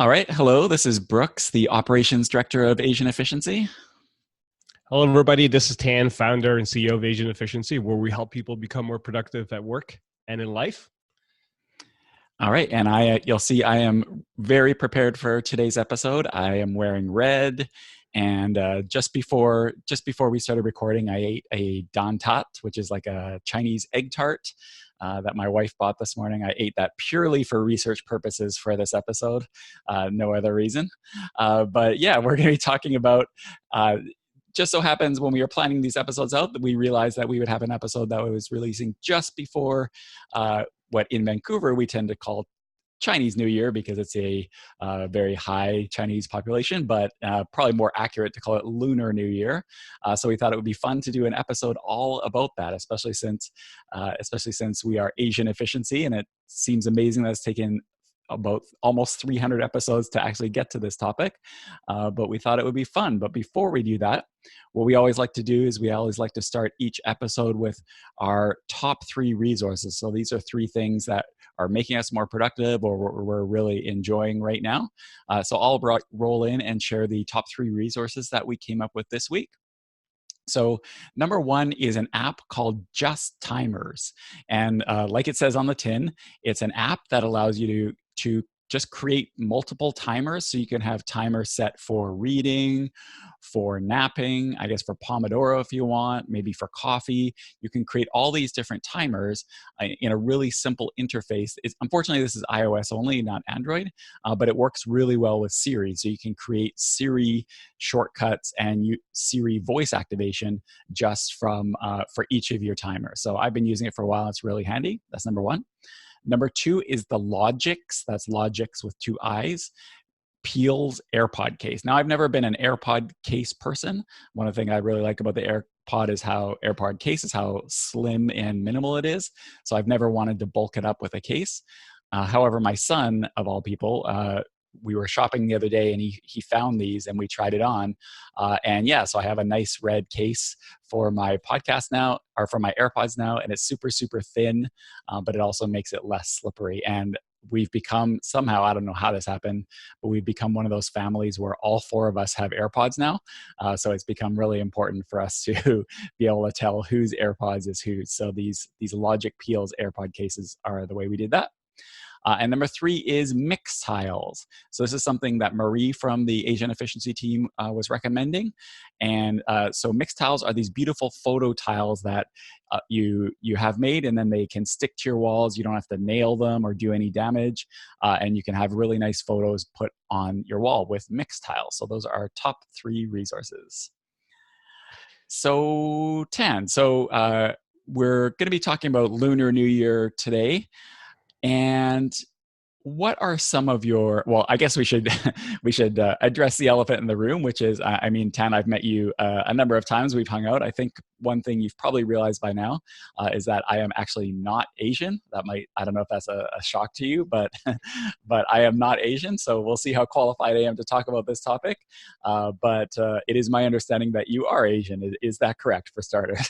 All right. Hello, this is Brooks, the Operations Director of Asian Efficiency. Hello, everybody. This is Tan, founder and CEO of Asian Efficiency, where we help people become more productive at work and in life. All right. And you'll see I am very prepared for today's episode. I am wearing red. And just before we started recording, I ate a dan tat, which is like a Chinese egg tart that my wife bought this morning. I ate that purely for research purposes for this episode, no other reason. But yeah, we're going to be talking about just so happens when we were planning these episodes out that we realized that we would have an episode that was releasing just before what in Vancouver we tend to call Chinese New Year, because it's a very high Chinese population, but probably more accurate to call it Lunar New Year. So we thought it would be fun to do an episode all about that, especially since we are Asian Efficiency, and it seems amazing that it's taken about almost 300 episodes to actually get to this topic. But we thought it would be fun. But before we do that, what we always like to do is we always like to start each episode with our top 3 resources. So these are 3 things that are making us more productive or we're really enjoying right now. So I'll roll in and share the top 3 resources that we came up with this week. So number 1 is an app called Just Timers. And like it says on the tin, it's an app that allows you to just create multiple timers. So you can have timers set for reading, for napping, I guess for Pomodoro if you want, maybe for coffee. You can create all these different timers in a really simple interface. Unfortunately, this is iOS only, not Android, but it works really well with Siri. So you can create Siri shortcuts and Siri voice activation just from for each of your timers. So I've been using it for a while. It's really handy. That's number 1. Number 2 is the Logix. That's Logix with 2 I's. Peel's AirPod case. Now, I've never been an AirPod case person. One of the things I really like about the AirPod case is how slim and minimal it is. So I've never wanted to bulk it up with a case. However, my son, of all people, we were shopping the other day and he found these and we tried it on. And yeah, so I have a nice red case for my podcast now, or for my AirPods now, and it's super, super thin, but it also makes it less slippery. And we've become somehow, I don't know how this happened, but we've become one of those families where all 4 of us have AirPods now. So it's become really important for us to be able to tell whose AirPods is whose. So these Logic Peel's AirPod cases are the way we did that. And number 3 is mix tiles. So this is something that Marie from the Asian Efficiency team was recommending. And so mix tiles are these beautiful photo tiles that you have made, and then they can stick to your walls. You don't have to nail them or do any damage. And you can have really nice photos put on your wall with mix tiles. So those are our top 3 resources. So Tan, we're going to be talking about Lunar New Year today. And what are some of your, well, I guess we should address the elephant in the room, which is, I mean, Tan, I've met you a number of times. We've hung out. I think one thing you've probably realized by now is that I am actually not Asian. I don't know if that's a shock to you, but but I am not Asian. So we'll see how qualified I am to talk about this topic. But it is my understanding that you are Asian. Is that correct, for starters?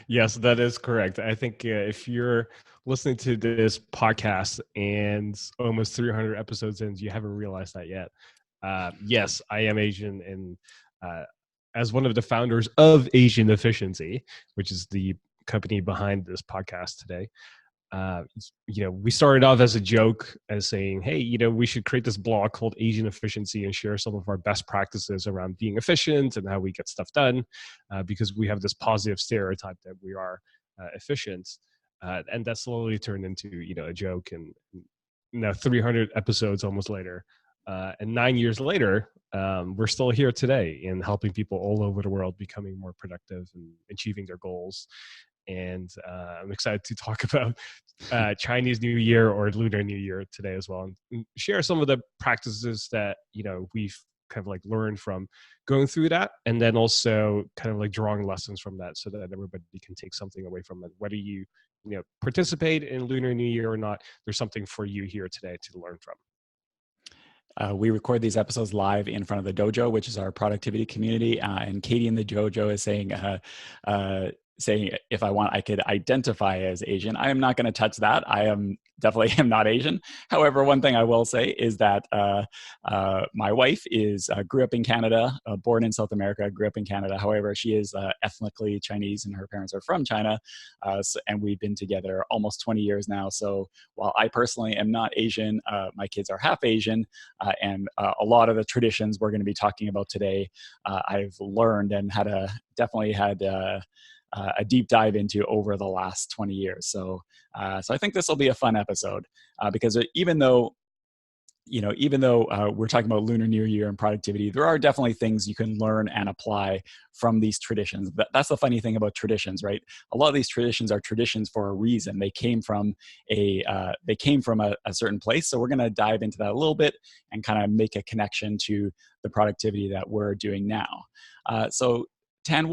Yes, that is correct. I think if you're listening to this podcast and almost 300 episodes in, you haven't realized that yet. Yes, I am Asian, and as one of the founders of Asian Efficiency, which is the company behind this podcast today, we started off as a joke, as saying, hey, we should create this blog called Asian Efficiency and share some of our best practices around being efficient and how we get stuff done, because we have this positive stereotype that we are efficient. And that slowly turned into, a joke. And now 300 episodes almost later, and 9 years later, we're still here today in helping people all over the world becoming more productive and achieving their goals. And I'm excited to talk about Chinese New Year or Lunar New Year today as well, and share some of the practices that we've kind of like learned from going through that, and then also kind of like drawing lessons from that, so that everybody can take something away from it. Whether you participate in Lunar New Year or not, there's something for you here today to learn from. We record these episodes live in front of the dojo, which is our productivity community. And Katie in the dojo is saying, saying if I want, I could identify as Asian. I am not going to touch that. I am definitely am not Asian. However, one thing I will say is that my wife is grew up in Canada, born in South America, grew up in Canada. However, she is ethnically Chinese, and her parents are from China, and we've been together almost 20 years now. So while I personally am not Asian, my kids are half Asian, and a lot of the traditions we're going to be talking about today, I've learned and definitely had. A deep dive into over the last 20 years. So I think this will be a fun episode because even though we're talking about Lunar New Year and productivity, there are definitely things you can learn and apply from these traditions. That's the funny thing about traditions, right? A lot of these traditions are traditions for a reason. They came from a certain place. So we're going to dive into that a little bit and kind of make a connection to the productivity that we're doing now. So Tan,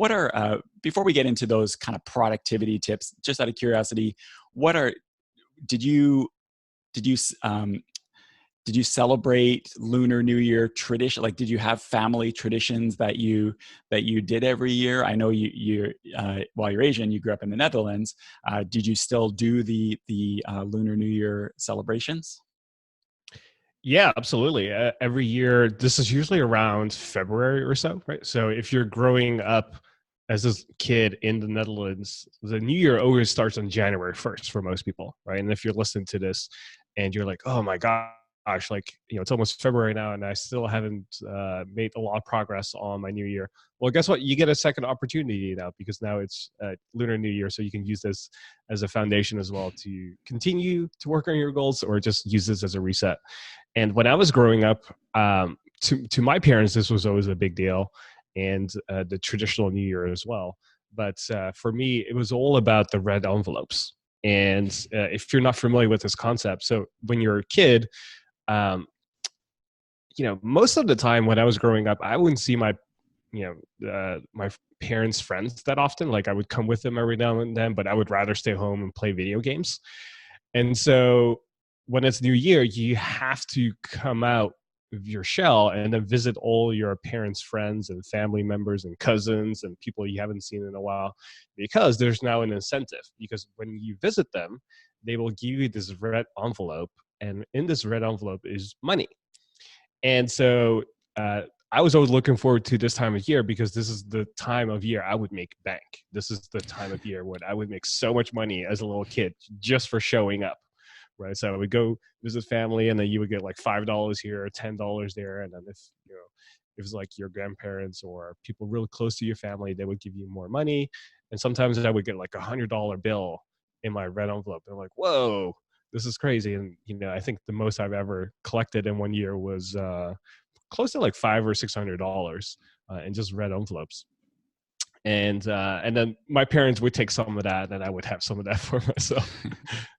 before we get into those kind of productivity tips, just out of curiosity, what are did you did you did you celebrate Lunar New Year tradition? Like, did you have family traditions that you did every year? I know while you're Asian, you grew up in the Netherlands. Did you still do the Lunar New Year celebrations? Yeah, absolutely. Every year, this is usually around February or so, right? So if you're growing up as a kid in the Netherlands, the New Year always starts on January 1st for most people, right? And if you're listening to this and you're like, oh my gosh, like, it's almost February now and I still haven't made a lot of progress on my New Year. Well, guess what? You get a second opportunity now because now it's Lunar New Year. So you can use this as a foundation as well to continue to work on your goals or just use this as a reset. And when I was growing up, to my parents, this was always a big deal, and the traditional New Year as well. But for me, it was all about the red envelopes. And if you're not familiar with this concept, so when you're a kid, um, most of the time when I was growing up, I wouldn't see my parents' friends that often. Like I would come with them every now and then, but I would rather stay home and play video games. And so when it's New Year, you have to come out of your shell and then visit all your parents' friends and family members and cousins and people you haven't seen in a while, because there's now an incentive. Because when you visit them, they will give you this red envelope, and in this red envelope is money. And so I was always looking forward to this time of year because this is the time of year I would make bank. This is the time of year when I would make so much money as a little kid just for showing up, right? So I would go visit family, and then you would get like $5 here, $10 there, and then if it's like your grandparents or people really close to your family, they would give you more money. And sometimes I would get like $100 bill in my red envelope. And I'm like, whoa, this is crazy. And I think the most I've ever collected in one year was close to like $500 or $600 in just red envelopes. And then my parents would take some of that, and I would have some of that for myself.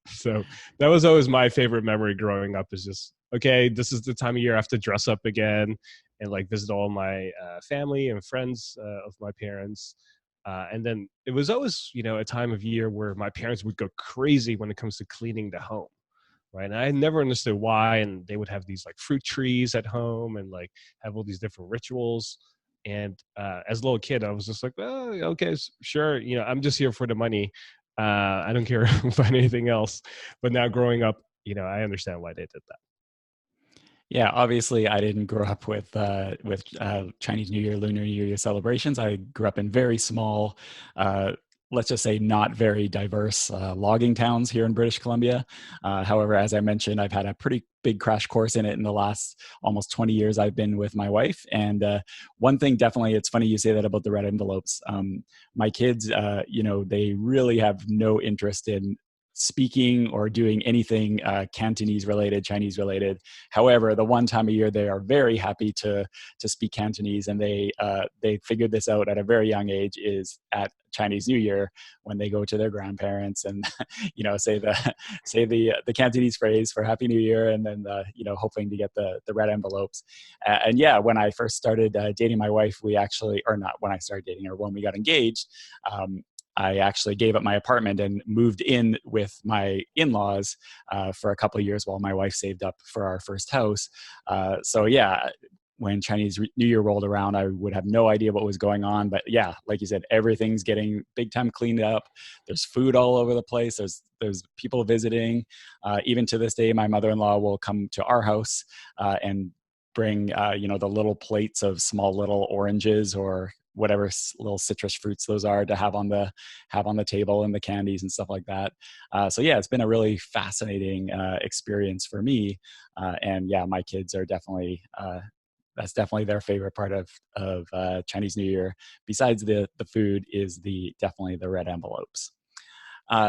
So that was always my favorite memory growing up, is just, okay, this is the time of year I have to dress up again and like visit all my family and friends of my parents. And then it was always, a time of year where my parents would go crazy when it comes to cleaning the home. Right. And I never understood why. And they would have these like fruit trees at home and like have all these different rituals. And as a little kid, I was just like, oh, okay, sure. I'm just here for the money. I don't care about anything else. But now growing up, I understand why they did that. Yeah, obviously, I didn't grow up with Chinese New Year, Lunar New Year celebrations. I grew up in very small, uh, let's just say, not very diverse logging towns here in British Columbia. However, as I mentioned, I've had a pretty big crash course in it in the last almost 20 years I've been with my wife. And one thing, definitely, it's funny you say that about the red envelopes. My kids, they really have no interest in speaking or doing anything Cantonese related, Chinese related. However, the one time a year they are very happy to speak Cantonese, and they figured this out at a very young age, is at Chinese New Year when they go to their grandparents and say the Cantonese phrase for Happy New Year, and then hoping to get the red envelopes. And yeah, when I first started dating my wife, we actually, or not when I started dating her, when we got engaged. I actually gave up my apartment and moved in with my in-laws for a couple of years while my wife saved up for our first house. So yeah, when Chinese New Year rolled around, I would have no idea what was going on. But yeah, like you said, everything's getting big time cleaned up. There's food all over the place. There's people visiting. Even to this day, my mother-in-law will come to our house and bring the little plates of small little oranges or whatever little citrus fruits those are to have on the table, and the candies and stuff like that. So yeah, it's been a really fascinating experience for me. And yeah, my kids are definitely that's definitely their favorite part of Chinese New Year. Besides the food, is definitely the red envelopes.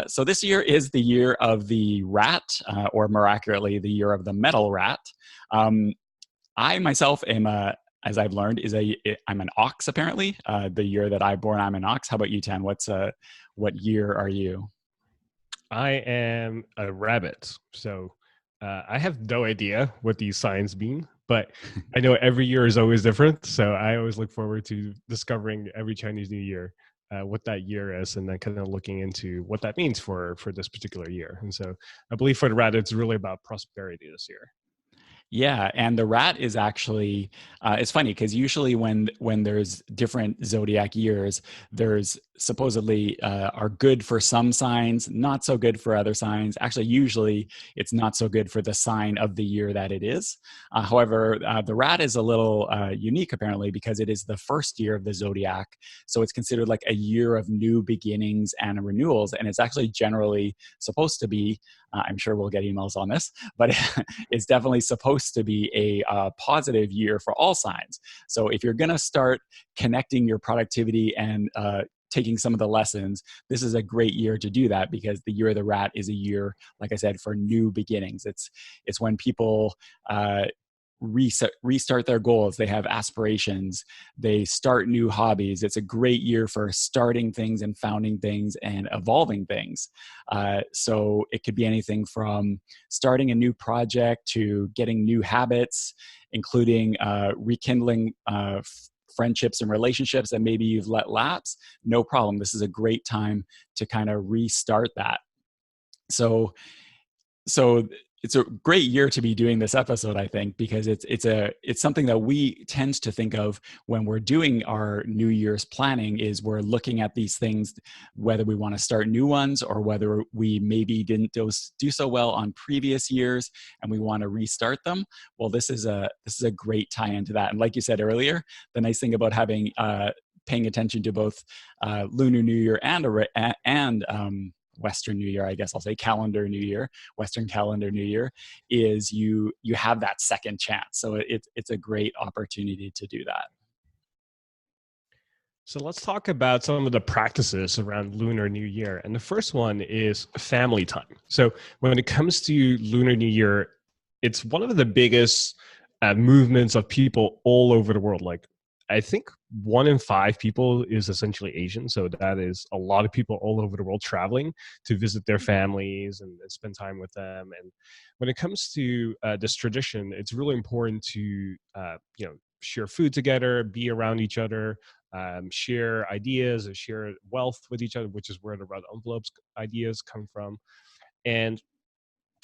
So this year is the year of the rat, or more accurately, the year of the metal rat. Um, I myself am as I've learned, I'm an ox apparently. The year that I'm born, I'm an ox. How about you, Tan? What year are you? I am a rabbit. So I have no idea what these signs mean, but I know every year is always different. So I always look forward to discovering every Chinese New Year what that year is, and then kind of looking into what that means for this particular year. And so I believe for the rabbit, it's really about prosperity this year. Yeah, and the rat is actually it's funny because usually when there's different zodiac years, there's supposedly are good for some signs, not so good for other signs. Actually, usually it's not so good for the sign of the year that it is. However, the rat is a little unique apparently because it is the first year of the zodiac, so it's considered like a year of new beginnings and renewals, and it's actually generally supposed to be. I'm sure we'll get emails on this, but it's definitely supposed to be a positive year for all signs. So if you're going to start connecting your productivity and taking some of the lessons, this is a great year to do that because the year of the rat is a year, like I said, for new beginnings. It's when people restart their goals. They have aspirations. They start new hobbies. It's a great year for starting things and founding things and evolving things. So it could be anything from starting a new project to getting new habits, including rekindling friendships and relationships that maybe you've let lapse. No problem. This is a great time to kind of restart that. So it's a great year to be doing this episode, I think, because it's something that we tend to think of when we're doing our New Year's planning. Is we're looking at these things, whether we want to start new ones or whether we maybe didn't do so well on previous years and we want to restart them. Well, this is a great tie into that. And like you said earlier, the nice thing about having paying attention to both Lunar New Year and Western New Year, I guess I'll say calendar New Year, Western calendar New Year, is you have that second chance. So it's a great opportunity to do that. So let's talk about some of the practices around Lunar New Year. And the first one is family time. So when it comes to Lunar New Year, it's one of the biggest movements of people all over the world. Like, I think 1 in 5 people is essentially Asian. So that is a lot of people all over the world traveling to visit their families and spend time with them. And when it comes to this tradition, it's really important to, share food together, be around each other, share ideas and share wealth with each other, which is where the red envelopes ideas come from. And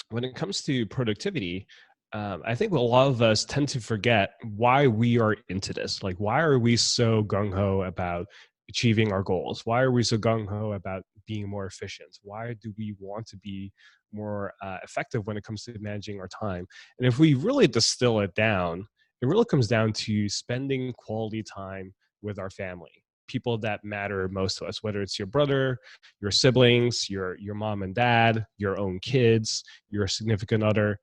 when it comes to productivity, I think a lot of us tend to forget why we are into this. Like, why are we so gung ho about achieving our goals? Why are we so gung ho about being more efficient? Why do we want to be more effective when it comes to managing our time? And if we really distill it down, it really comes down to spending quality time with our family, people that matter most to us, whether it's your brother, your siblings, your mom and dad, your own kids, your significant other.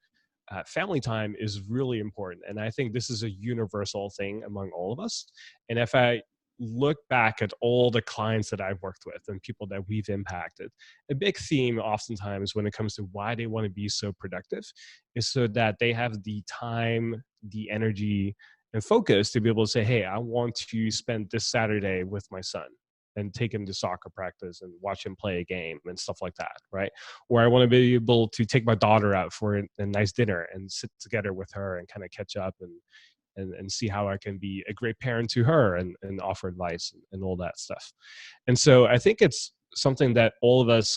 Family time is really important. And I think this is a universal thing among all of us. And if I look back at all the clients that I've worked with and people that we've impacted, a big theme oftentimes when it comes to why they want to be so productive is so that they have the time, the energy, and focus to be able to say, hey, I want to spend this Saturday with my son and take him to soccer practice and watch him play a game and stuff like that, right? Or I want to be able to take my daughter out for a nice dinner and sit together with her and kind of catch up and see how I can be a great parent to her and offer advice and all that stuff. And so I think it's something that all of us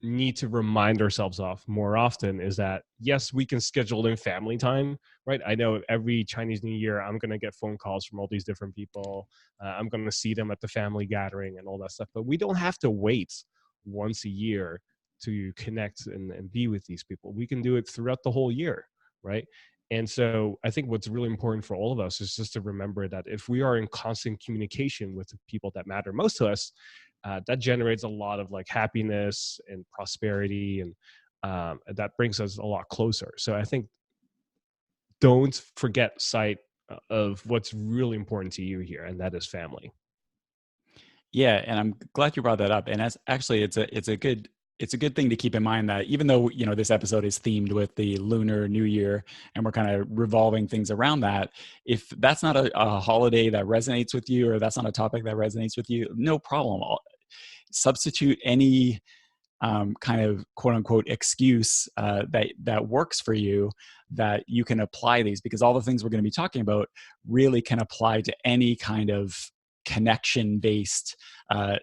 need to remind ourselves of more often is that, yes, we can schedule in family time, right? I know every Chinese New Year, I'm going to get phone calls from all these different people. I'm going to see them at the family gathering and all that stuff. But we don't have to wait once a year to connect and be with these people. We can do it throughout the whole year, right? And so I think what's really important for all of us is just to remember that if we are in constant communication with the people that matter most to us, that generates a lot of like happiness and prosperity, and that brings us a lot closer. So I think don't forget sight of what's really important to you here, and that is family. Yeah, and I'm glad you brought that up. And that's actually it's a good thing to keep in mind that even though this episode is themed with the Lunar New Year and we're kind of revolving things around that, if that's not a holiday that resonates with you or that's not a topic that resonates with you, no problem. Substitute any kind of quote unquote excuse that works for you, that you can apply these, because all the things we're going to be talking about really can apply to any kind of connection based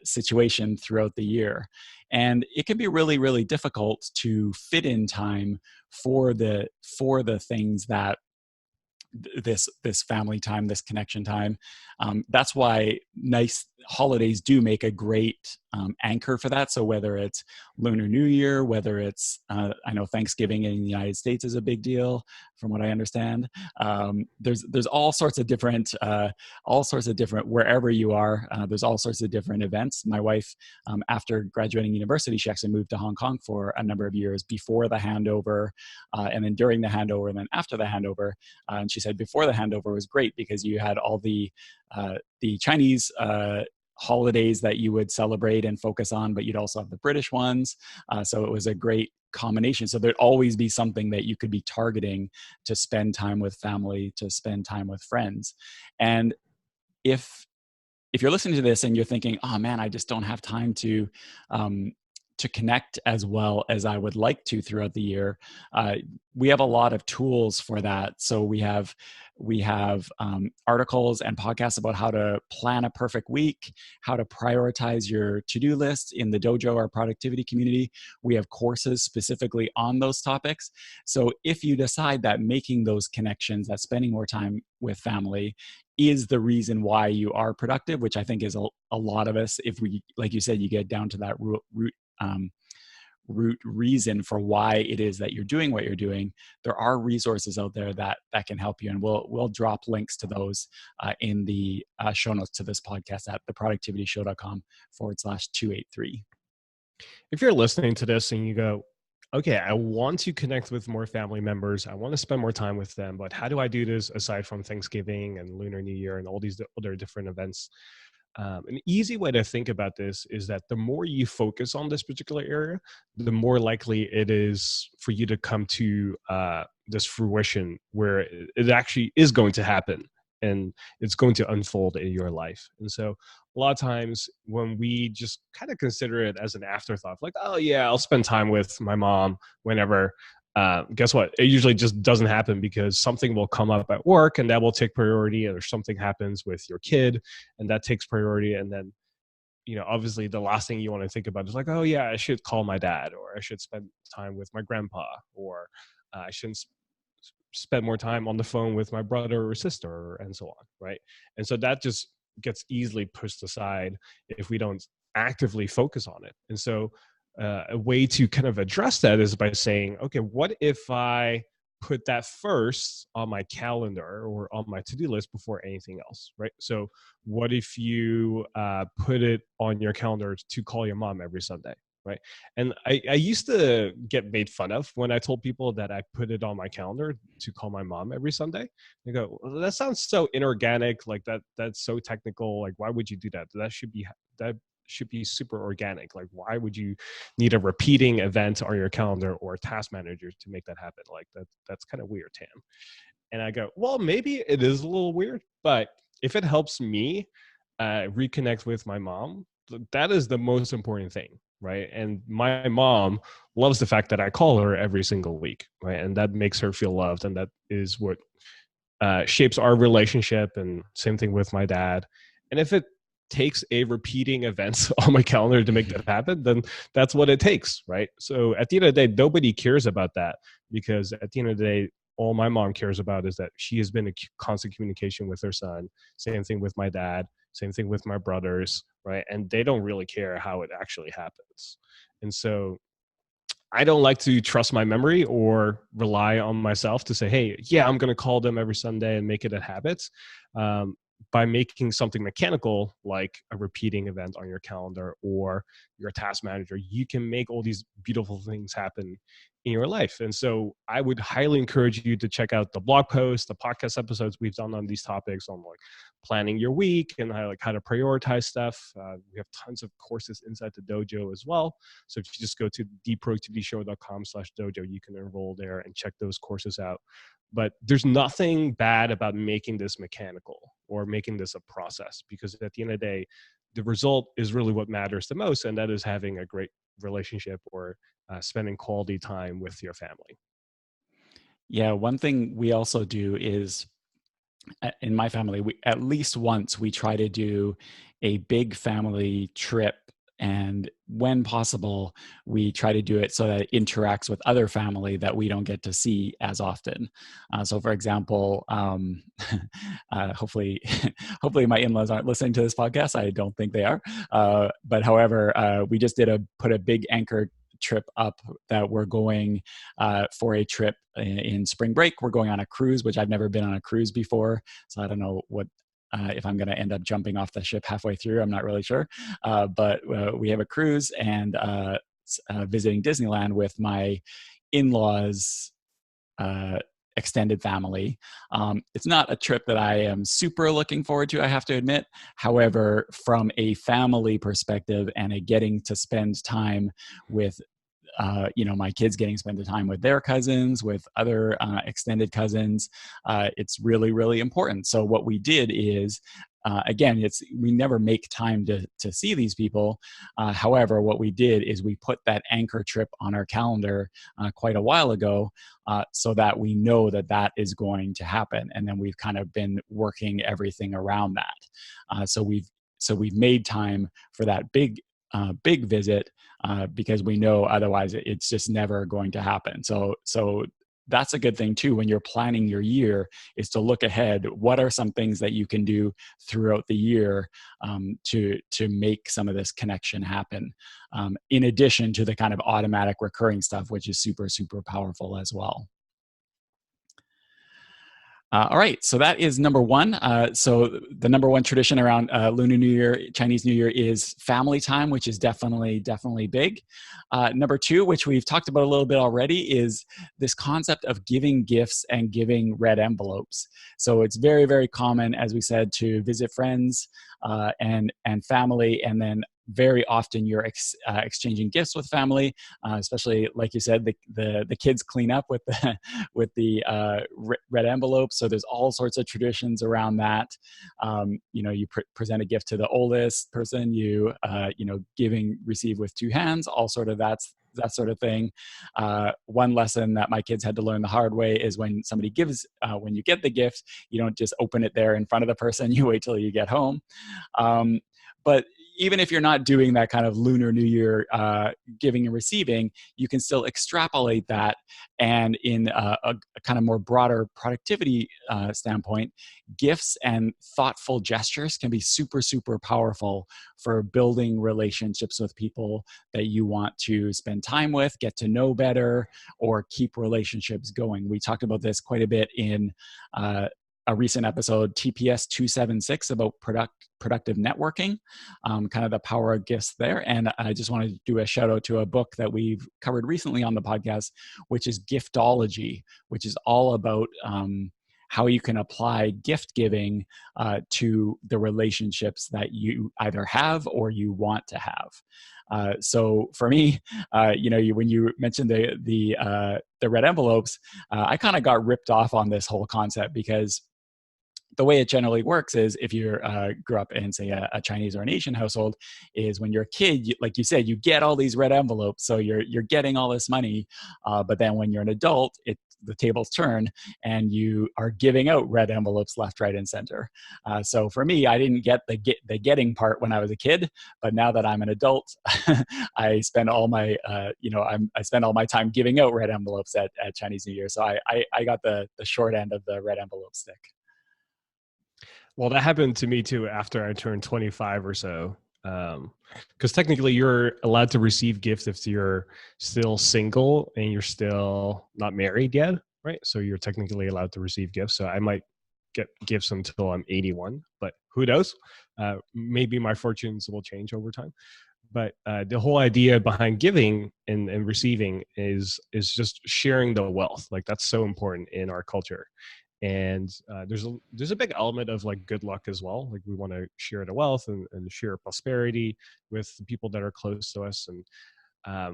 situation throughout the year. And it can be really, really difficult to fit in time for the things that this family time, this connection time. That's why nice holidays do make a great anchor for that. So whether it's Lunar New Year, whether it's I know Thanksgiving in the United States is a big deal, from what I understand. There's all sorts of different wherever you are. There's all sorts of different events. My wife, after graduating university, she actually moved to Hong Kong for a number of years before the handover, and then during the handover, and then after the handover. And she said before the handover was great because you had all the Chinese holidays that you would celebrate and focus on, but you'd also have the British ones. So it was a great combination. So there'd always be something that you could be targeting to spend time with family, to spend time with friends. And if you're listening to this and you're thinking, oh man, I just don't have time to connect as well as I would like to throughout the year, we have a lot of tools for that. So we have articles and podcasts about how to plan a perfect week, how to prioritize your to-do list in the dojo, our productivity community. We have courses specifically on those topics. So if you decide that making those connections, that spending more time with family is the reason why you are productive, which I think is a lot of us, if we, like you said, you get down to that root reason for why it is that you're doing what you're doing, there are resources out there that can help you, and we'll drop links to those in the show notes to this podcast at theproductivityshow.com/283. If you're listening to this and you go, okay, I want to connect with more family members, I want to spend more time with them, but how do I do this aside from Thanksgiving and Lunar New Year and all these other different events? An easy way to think about this is that the more you focus on this particular area, the more likely it is for you to come to this fruition where it actually is going to happen and it's going to unfold in your life. And so a lot of times when we just kind of consider it as an afterthought, like, oh yeah, I'll spend time with my mom whenever, guess what? It usually just doesn't happen because something will come up at work and that will take priority, or something happens with your kid and that takes priority. And then, obviously the last thing you want to think about is like, oh yeah, I should call my dad, or I should spend time with my grandpa, or I shouldn't spend more time on the phone with my brother or sister, and so on, right? And so that just gets easily pushed aside if we don't actively focus on it. And so a way to kind of address that is by saying, okay, what if I put that first on my calendar or on my to-do list before anything else, right? So what if you put it on your calendar to call your mom every Sunday, right? And I used to get made fun of when I told people that I put it on my calendar to call my mom every Sunday. They go, well, that sounds so inorganic, like that's so technical. Like, why would you do that? That should be super organic. Like, why would you need a repeating event on your calendar or a task manager to make that happen? Like that's kind of weird, Tam. And I go, well, maybe it is a little weird, but if it helps me reconnect with my mom, that is the most important thing, right? And my mom loves the fact that I call her every single week, right? And that makes her feel loved, and that is what shapes our relationship. And same thing with my dad. And if it takes a repeating event on my calendar to make that happen, then that's what it takes, right? So at the end of the day, nobody cares about that, because at the end of the day, all my mom cares about is that she has been in constant communication with her son. Same thing with my dad, same thing with my brothers, right? And they don't really care how it actually happens. And so I don't like to trust my memory or rely on myself to say, hey, yeah, I'm going to call them every Sunday and make it a habit. Um, by making something mechanical, like a repeating event on your calendar or your task manager, you can make all these beautiful things happen in your life. And so I would highly encourage you to check out the blog posts, the podcast episodes we've done on these topics, on like planning your week and how to prioritize stuff. We have tons of courses inside the dojo as well. So if you just go to theproductivityshow.com/dojo, you can enroll there and check those courses out. But there's nothing bad about making this mechanical or making this a process, because at the end of the day, the result is really what matters the most, and that is having a great relationship or spending quality time with your family. Yeah, one thing we also do is in my family, we at least once we try to do a big family trip, and when possible we try to do it so that it interacts with other family that we don't get to see as often. So for example, hopefully hopefully my in-laws aren't listening to this podcast. I don't think they are, but however, we just put a big anchor trip up that we're going for a trip in spring break. We're going on a cruise, which I've never been on a cruise before, so I don't know what if I'm going to end up jumping off the ship halfway through. I'm not really sure, but we have a cruise and visiting Disneyland with my in-laws extended family. It's not a trip that I am super looking forward to, I have to admit. However, from a family perspective and a getting to spend time with my kids getting to spend the time with their cousins, with other extended cousins, it's really, really important. So what we did is, again, we never make time to see these people. However, what we did is we put that anchor trip on our calendar quite a while ago, so that we know that that is going to happen, and then we've kind of been working everything around that. So we've made time for that big visit, because we know otherwise it's just never going to happen. So that's a good thing too when you're planning your year, is to look ahead. What are some things that you can do throughout the year to make some of this connection happen, in addition to the kind of automatic recurring stuff, which is super, super powerful as well. All right, so that is number one. So the number one tradition around Lunar New Year, Chinese New Year, is family time, which is definitely, definitely big. Number two, which we've talked about a little bit already, is this concept of giving gifts and giving red envelopes. So it's very, very common, as we said, to visit friends and family, and then very often you're exchanging gifts with family, especially like you said, the kids clean up with the with the red envelopes. So there's all sorts of traditions around that. You present a gift to the oldest person. Receive with two hands. All sort of that sort of thing. One lesson that my kids had to learn the hard way is when somebody when you get the gift, you don't just open it there in front of the person. You wait till you get home. But even if you're not doing that kind of Lunar New Year giving and receiving, you can still extrapolate that. And in a kind of more broader productivity standpoint, gifts and thoughtful gestures can be super, super powerful for building relationships with people that you want to spend time with, get to know better, or keep relationships going. We talked about this quite a bit in a recent episode, TPS276, about productive networking, kind of the power of gifts there. And I just wanted to do a shout out to a book that we've covered recently on the podcast, which is Giftology, which is all about how you can apply gift giving to the relationships that you either have or you want to have. So for me, when you mentioned the red envelopes, I kind of got ripped off on this whole concept, because the way it generally works is if you grew up in, say, a Chinese or an Asian household, is when you're a kid, like you said, you get all these red envelopes, so you're getting all this money, but then when you're an adult, the tables turn and you are giving out red envelopes left, right, and center. So for me, I didn't get the getting part when I was a kid, but now that I'm an adult, I spend all my I spend all my time giving out red envelopes at Chinese New Year. So I got the short end of the red envelope stick. Well, that happened to me too after I turned 25 or so. Because technically you're allowed to receive gifts if you're still single and you're still not married yet, right? So you're technically allowed to receive gifts. So I might get gifts until I'm 81, but who knows? Maybe my fortunes will change over time. But the whole idea behind giving and receiving is just sharing the wealth. Like that's so important in our culture. And there's a big element of like good luck as well. Like we want to share the wealth and share prosperity with the people that are close to us. And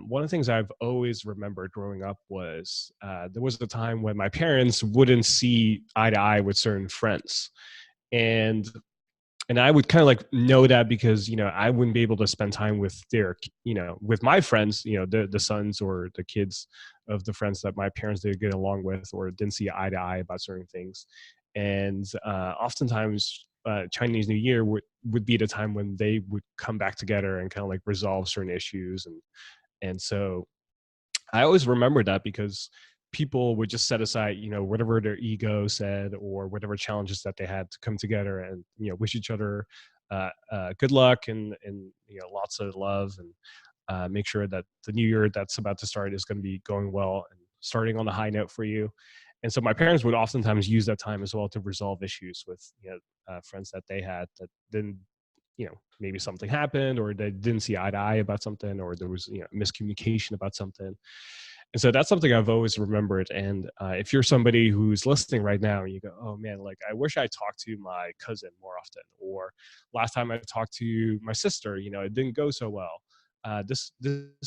one of the things I've always remembered growing up was there was a time when my parents wouldn't see eye to eye with certain friends, and I would kind of like know that because I wouldn't be able to spend time with with my friends, the sons or the kids of the friends that my parents didn't get along with or didn't see eye to eye about certain things. And oftentimes Chinese New Year would be the time when they would come back together and kind of like resolve certain issues. And so I always remember that because people would just set aside, whatever their ego said or whatever challenges that they had to come together and, wish each other good luck and lots of love and make sure that the new year that's about to start is going to be going well and starting on a high note for you. And so my parents would oftentimes use that time as well to resolve issues with, friends that they had that didn't, maybe something happened or they didn't see eye to eye about something or there was, miscommunication about something. And so that's something I've always remembered. And if you're somebody who's listening right now and you go, oh man, like I wish I talked to my cousin more often, or last time I talked to my sister, it didn't go so well. This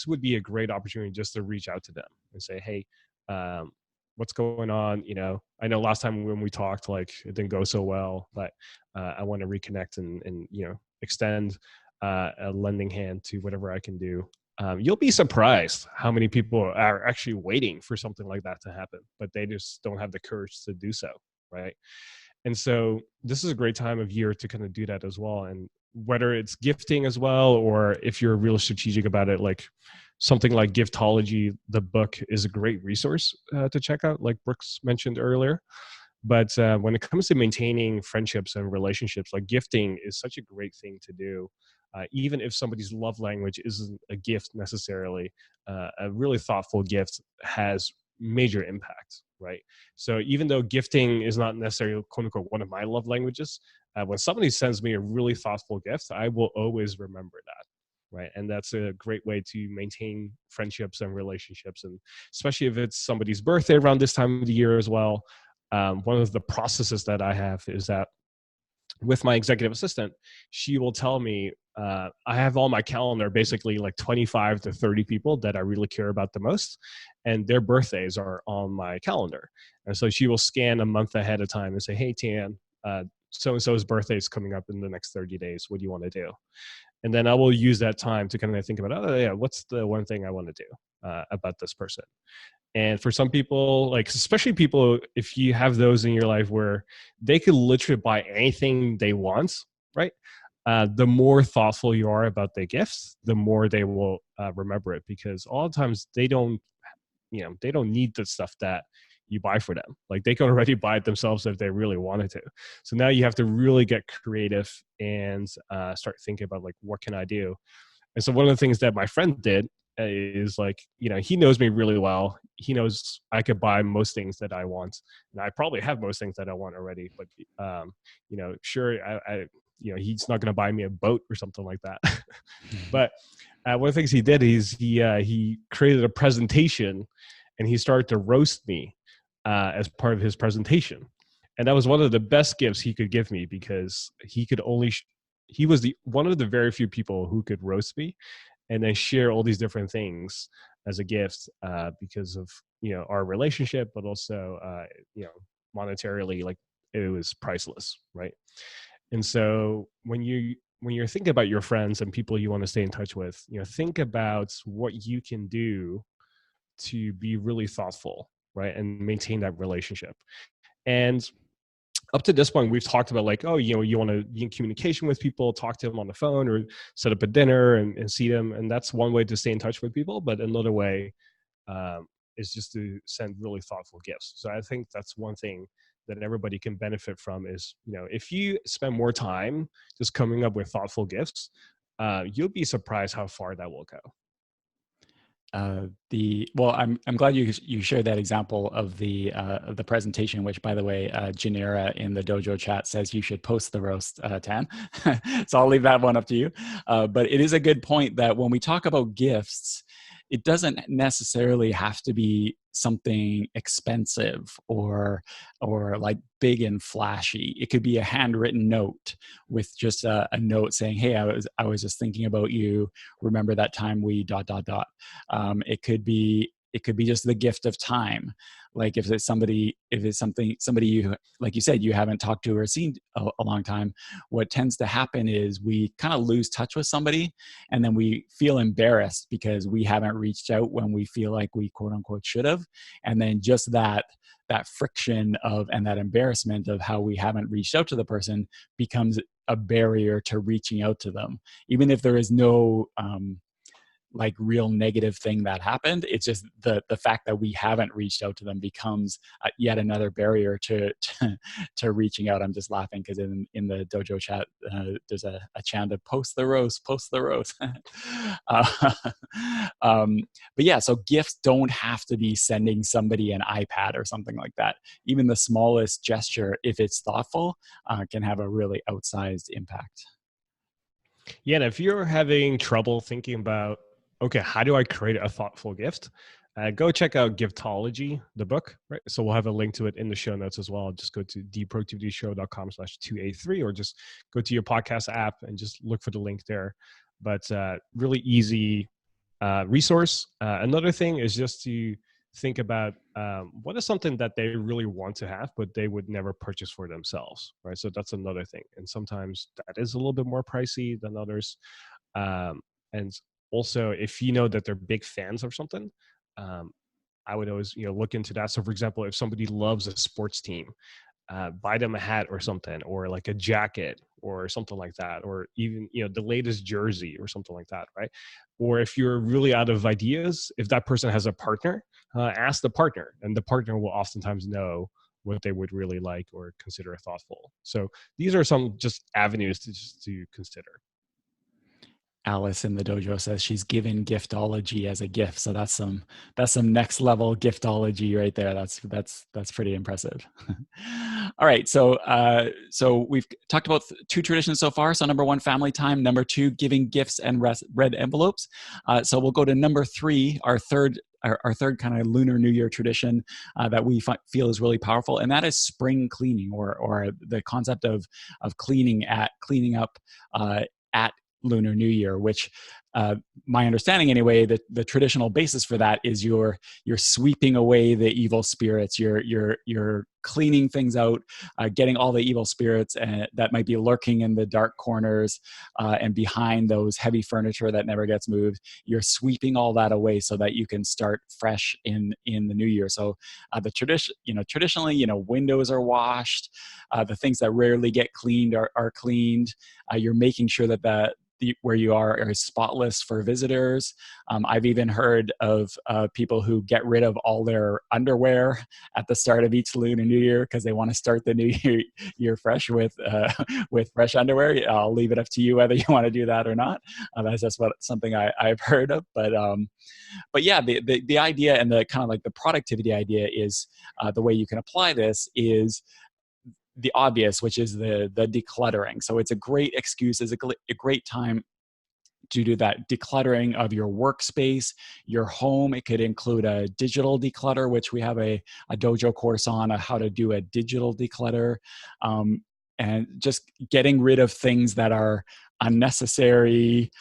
would be a great opportunity just to reach out to them and say, hey, what's going on? I know last time when we talked, like it didn't go so well, but I want to reconnect and extend a lending hand to whatever I can do. You'll be surprised how many people are actually waiting for something like that to happen, but they just don't have the courage to do so, right? And so this is a great time of year to kind of do that as well. And whether it's gifting as well, or if you're real strategic about it, like something like Giftology, the book is a great resource to check out, like Brooks mentioned earlier. But when it comes to maintaining friendships and relationships, like gifting is such a great thing to do. Even if somebody's love language isn't a gift necessarily, a really thoughtful gift has major impact, right? So even though gifting is not necessarily quote unquote one of my love languages, when somebody sends me a really thoughtful gift, I will always remember that. Right. And that's a great way to maintain friendships and relationships. And especially if it's somebody's birthday around this time of the year as well. One of the processes that I have is that with my executive assistant, she will tell me, I have on my calendar basically like 25 to 30 people that I really care about the most, and their birthdays are on my calendar. And so she will scan a month ahead of time and say, hey, Tian, so and so's birthday is coming up in the next 30 days. What do you want to do? And then I will use that time to kind of think about, oh, yeah, what's the one thing I want to do about this person? And for some people, like especially people, if you have those in your life where they could literally buy anything they want, right? The more thoughtful you are about the gifts, the more they will remember it, because a lot of times they don't need the stuff that you buy for them. Like they can already buy it themselves if they really wanted to. So now you have to really get creative and start thinking about like, what can I do? And so one of the things that my friend did is like, he knows me really well. He knows I could buy most things that I want. And I probably have most things that I want already, but, sure, he's not going to buy me a boat or something like that. But one of the things he did is he created a presentation and he started to roast me as part of his presentation. And that was one of the best gifts he could give me, because he could only he was the one of the very few people who could roast me and then share all these different things as a gift because of our relationship, but also monetarily, like it was priceless, right? And so when you're thinking about your friends and people you want to stay in touch with, think about what you can do to be really thoughtful, right, and maintain that relationship. And up to this point, we've talked about like, oh, you want to be in communication with people, talk to them on the phone, or set up a dinner and see them, and that's one way to stay in touch with people. But another way um, is just to send really thoughtful gifts. So I think that's one thing that everybody can benefit from is, if you spend more time just coming up with thoughtful gifts, you'll be surprised how far that will go. I'm glad you shared that example of the presentation, which, by the way, Janera in the dojo chat says you should post the roast, Tan. So I'll leave that one up to you. But it is a good point that when we talk about gifts, it doesn't necessarily have to be something expensive or like big and flashy. It could be a handwritten note with just a note saying, "Hey, I was just thinking about you. Remember that time we dot dot dot." It could be just the gift of time. Like if it's somebody you, like you said, you haven't talked to or seen a long time, what tends to happen is we kind of lose touch with somebody, and then we feel embarrassed because we haven't reached out when we feel like we quote unquote should have. And then just that friction of and that embarrassment of how we haven't reached out to the person becomes a barrier to reaching out to them, even if there is no like real negative thing that happened. It's just the fact that we haven't reached out to them becomes yet another barrier to reaching out. I'm just laughing because in the dojo chat there's a chant of post the roast, post the roast. uh, but yeah, so gifts don't have to be sending somebody an iPad or something like that. Even the smallest gesture, if it's thoughtful, can have a really outsized impact. Yeah, and if you're having trouble thinking about, okay, how do I create a thoughtful gift? Go check out Giftology, the book, right? So we'll have a link to it in the show notes as well. Just go to theproductivityshow.com/283, or just go to your podcast app and just look for the link there. But really easy resource. Another thing is just to think about what is something that they really want to have, but they would never purchase for themselves, right? So that's another thing. And sometimes that is a little bit more pricey than others. And also, if you know that they're big fans of something, um, I would always look into that. So, for example, if somebody loves a sports team, buy them a hat or something, or like a jacket or something like that, or even the latest jersey or something like that, right? Or if you're really out of ideas, if that person has a partner, ask the partner, and the partner will oftentimes know what they would really like or consider thoughtful. So these are some just avenues to consider. Alice in the dojo says she's given giftology as a gift. So that's some next level giftology right there. That's pretty impressive. All right, so we've talked about two traditions so far. So number one, family time. Number two, giving gifts and red envelopes. So we'll go to number three, our third kind of Lunar New Year tradition that we feel is really powerful, and that is spring cleaning, or the concept of cleaning up at Lunar New Year, which my understanding anyway, the traditional basis for that is you're sweeping away the evil spirits. You're cleaning things out, getting all the evil spirits that might be lurking in the dark corners and behind those heavy furniture that never gets moved. You're sweeping all that away so that you can start fresh in the new year. So the traditionally, windows are washed. The things that rarely get cleaned are cleaned. You're making sure that where you are is spotless for visitors. I've even heard of people who get rid of all their underwear at the start of each Lunar New Year because they want to start the new year fresh with fresh underwear. I'll leave it up to you whether you want to do that or not. That's just something I've heard of. But yeah, the idea and the kind of like the productivity idea is the way you can apply this is the obvious, which is the decluttering. So it's a great excuse, it's a great time to do that decluttering of your workspace, your home. It could include a digital declutter, which we have a dojo course on how to do a digital declutter, and just getting rid of things that are unnecessary,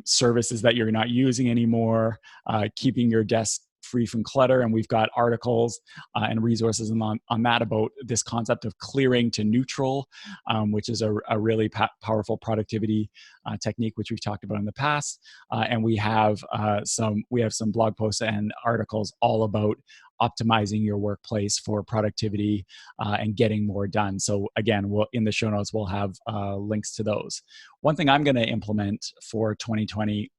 services that you're not using anymore, keeping your desk free from clutter. And we've got articles and resources on that about this concept of clearing to neutral, which is a really powerful productivity technique, which we've talked about in the past. And we have some blog posts and articles all about optimizing your workplace for productivity and getting more done. So again, in the show notes, we'll have links to those. One thing I'm going to implement for 2020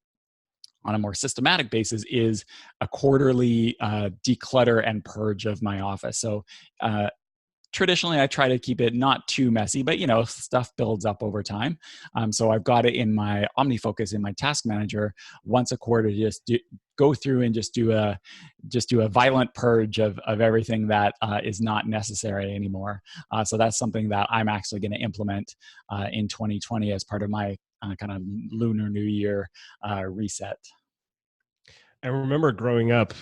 on a more systematic basis is a quarterly declutter and purge of my office. So traditionally, I try to keep it not too messy, but stuff builds up over time. So I've got it in my OmniFocus in my task manager once a quarter to just go through and just do a violent purge of everything that is not necessary anymore. So that's something that I'm actually going to implement in 2020 as part of my kind of Lunar New Year reset. I remember growing up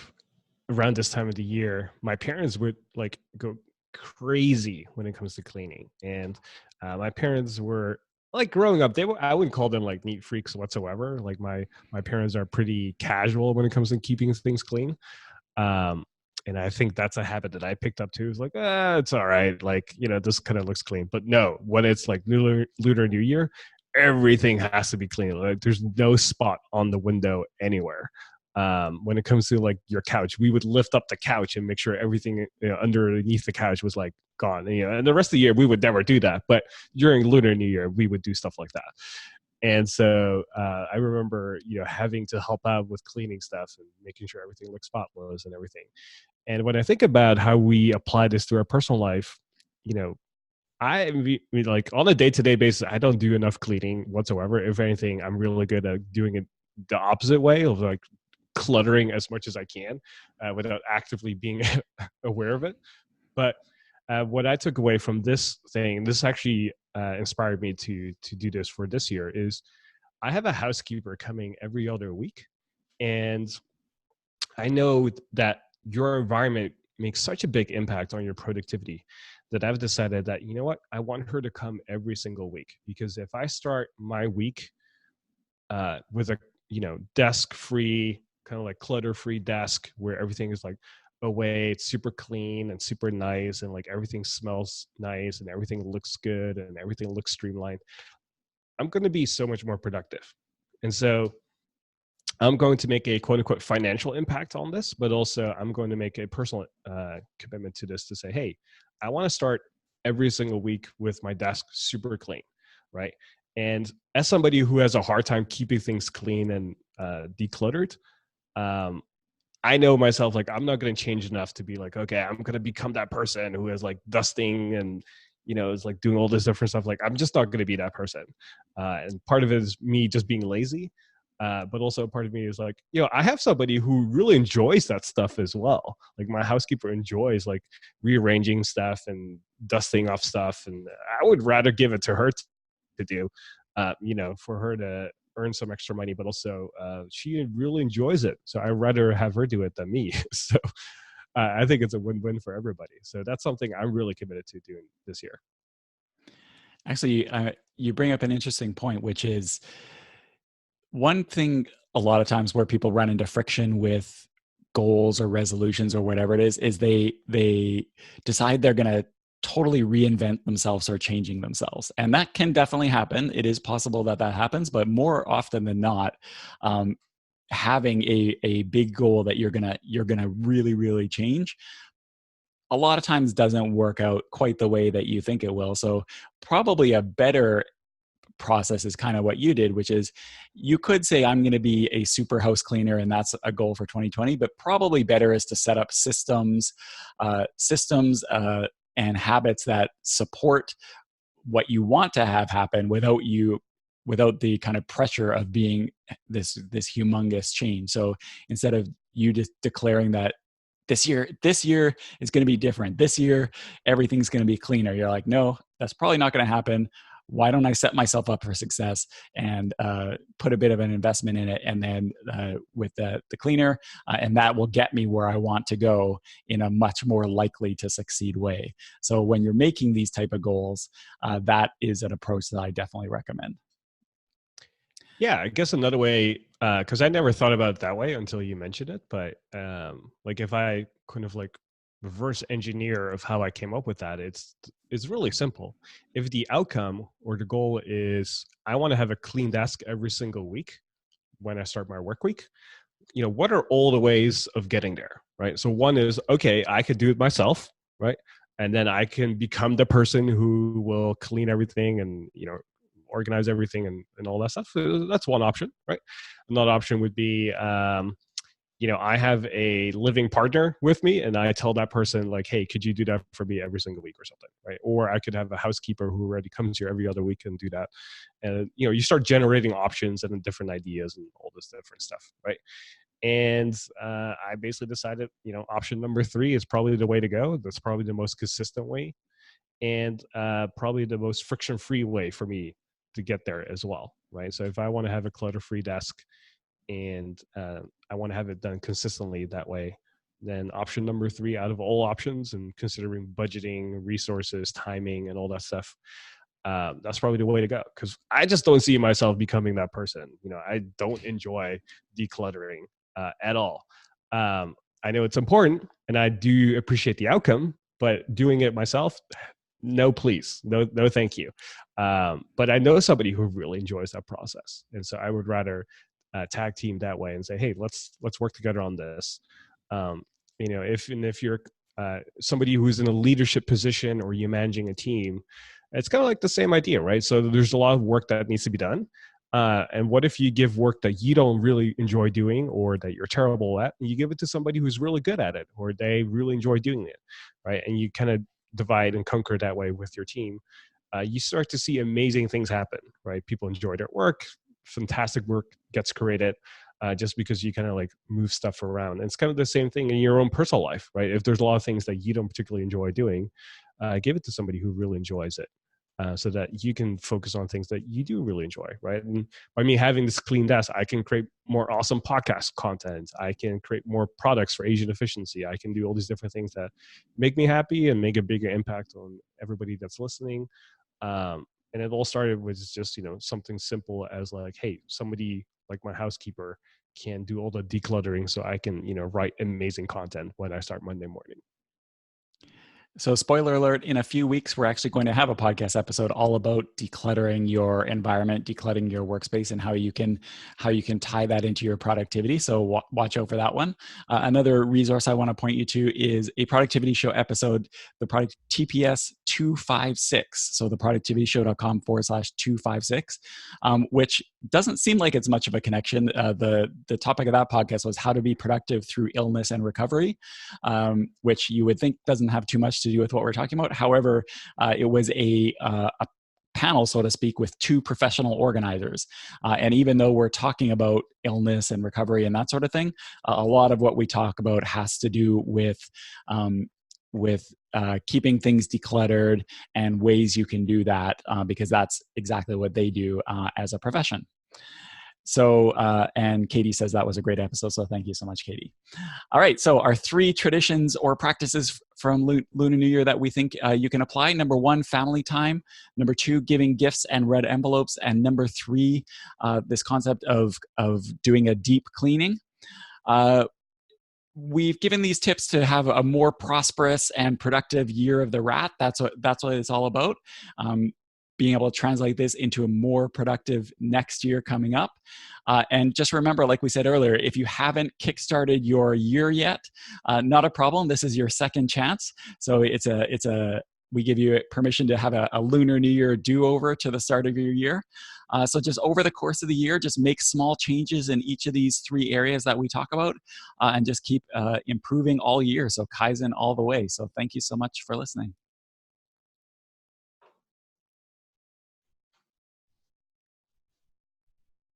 around this time of the year, my parents would like go crazy when it comes to cleaning. And my parents were like growing up, I wouldn't call them like neat freaks whatsoever. Like my parents are pretty casual when it comes to keeping things clean. Um, and I think that's a habit that I picked up too. It's like, it's all right. Like, this kind of looks clean. But no, when it's like Lunar New Year, everything has to be clean. Like, there's no spot on the window anywhere. When it comes to like your couch, we would lift up the couch and make sure everything underneath the couch was like gone. And the rest of the year we would never do that. But during Lunar New Year, we would do stuff like that. And so I remember, having to help out with cleaning stuff and making sure everything looks spotless and everything. And when I think about how we apply this to our personal life, I mean, like on a day-to-day basis, I don't do enough cleaning whatsoever. If anything, I'm really good at doing it the opposite way of like cluttering as much as I can without actively being aware of it. But what I took away from this thing, this actually inspired me to do this for this year, is I have a housekeeper coming every other week. And I know that your environment makes such a big impact on your productivity that I've decided that, you know what, I want her to come every single week. Because if I start my week with a, desk free, kind of like clutter free desk where everything is like away, it's super clean and super nice, and like everything smells nice and everything looks good and everything looks streamlined, I'm going to be so much more productive. And so I'm going to make a quote unquote financial impact on this, but also I'm going to make a personal commitment to this to say, hey, I want to start every single week with my desk super clean, right? And as somebody who has a hard time keeping things clean and decluttered, I know myself, like, I'm not going to change enough to be like, okay, I'm going to become that person who is like dusting and, is like doing all this different stuff. Like, I'm just not going to be that person. And part of it is me just being lazy. But also part of me is like, I have somebody who really enjoys that stuff as well. Like my housekeeper enjoys like rearranging stuff and dusting off stuff. And I would rather give it to her to do, for her to earn some extra money, but also she really enjoys it. So I'd rather have her do it than me. So I think it's a win-win for everybody. So that's something I'm really committed to doing this year. Actually, you bring up an interesting point, which is one thing a lot of times where people run into friction with goals or resolutions or whatever it is they decide they're going to totally reinvent themselves or changing themselves. And that can definitely happen. It is possible that happens, but more often than not, having a big goal that you're gonna really, really change, a lot of times doesn't work out quite the way that you think it will. So probably a better process is kind of what you did, which is you could say, I'm going to be a super house cleaner, and that's a goal for 2020, but probably better is to set up systems and habits that support what you want to have happen without the kind of pressure of being this humongous change. So instead of you just declaring that this year is going to be different, this year everything's going to be cleaner, you're like, no, that's probably not going to happen. Why don't I set myself up for success and put a bit of an investment in it, and then with the cleaner, and that will get me where I want to go in a much more likely to succeed way. So when you're making these type of goals, that is an approach that I definitely recommend. Yeah, I guess another way, because I never thought about it that way until you mentioned it. But like if I kind of like reverse engineer of how I came up with that, it's really simple. If the outcome or the goal is I want to have a clean desk every single week when I start my work week, what are all the ways of getting there, right? So one is, okay, I could do it myself, right? And then I can become the person who will clean everything and, organize everything and all that stuff. So that's one option, right? Another option would be, I have a living partner with me and I tell that person like, hey, could you do that for me every single week or something, right? Or I could have a housekeeper who already comes here every other week and do that. And, you start generating options and different ideas and all this different stuff, right? And I basically decided, option number three is probably the way to go. That's probably the most consistent way, and probably the most friction-free way for me to get there as well, right? So if I want to have a clutter-free desk and I want to have it done consistently that way, then option number three out of all options, and considering budgeting, resources, timing, and all that stuff, that's probably the way to go, because I just don't see myself becoming that person. I don't enjoy decluttering at all. I know it's important and I do appreciate the outcome, but doing it myself, no, please, no, thank you. But I know somebody who really enjoys that process, and so I would rather tag team that way and say, hey, let's work together on this. If you're somebody who's in a leadership position or you're managing a team, it's kind of like the same idea, right? So there's a lot of work that needs to be done. And what if you give work that you don't really enjoy doing or that you're terrible at, and you give it to somebody who's really good at it or they really enjoy doing it, right? And you kind of divide and conquer that way with your team. You start to see amazing things happen, right? People enjoy their work, fantastic work gets created, just because you kind of like move stuff around. And it's kind of the same thing in your own personal life, right? If there's a lot of things that you don't particularly enjoy doing, give it to somebody who really enjoys it. So that you can focus on things that you do really enjoy, right? And by me having this clean desk, I can create more awesome podcast content. I can create more products for Asian efficiency. I can do all these different things that make me happy and make a bigger impact on everybody that's listening. And it all started with just, something simple as like, hey, somebody like my housekeeper can do all the decluttering so I can, write amazing content when I start Monday morning. So, spoiler alert, in a few weeks, we're actually going to have a podcast episode all about decluttering your environment, decluttering your workspace, and how you can tie that into your productivity. So watch out for that one. Another resource I want to point you to is a productivity show episode, the product TPS256. So theproductivityshow.com/256, which doesn't seem like it's much of a connection. The topic of that podcast was how to be productive through illness and recovery, which you would think doesn't have too much to do with what we're talking about. However, it was a panel, so to speak, with two professional organizers. And even though we're talking about illness and recovery and that sort of thing, a lot of what we talk about has to do with keeping things decluttered and ways you can do that, because that's exactly what they do as a profession. So, and Katie says that was a great episode. So thank you so much, Katie. All right. So our three traditions or practices from Lunar New Year that we think you can apply. Number one, family time. Number two, giving gifts and red envelopes. And number three, this concept of doing a deep cleaning. We've given these tips to have a more prosperous and productive year of the rat. That's what it's all about. Being able to translate this into a more productive next year coming up. And just remember, like we said earlier, if you haven't kickstarted your year yet, not a problem. This is your second chance. So we give you permission to have a Lunar New Year do-over to the start of your year. So just over the course of the year, just make small changes in each of these three areas that we talk about, and just keep improving all year. So Kaizen all the way. So thank you so much for listening.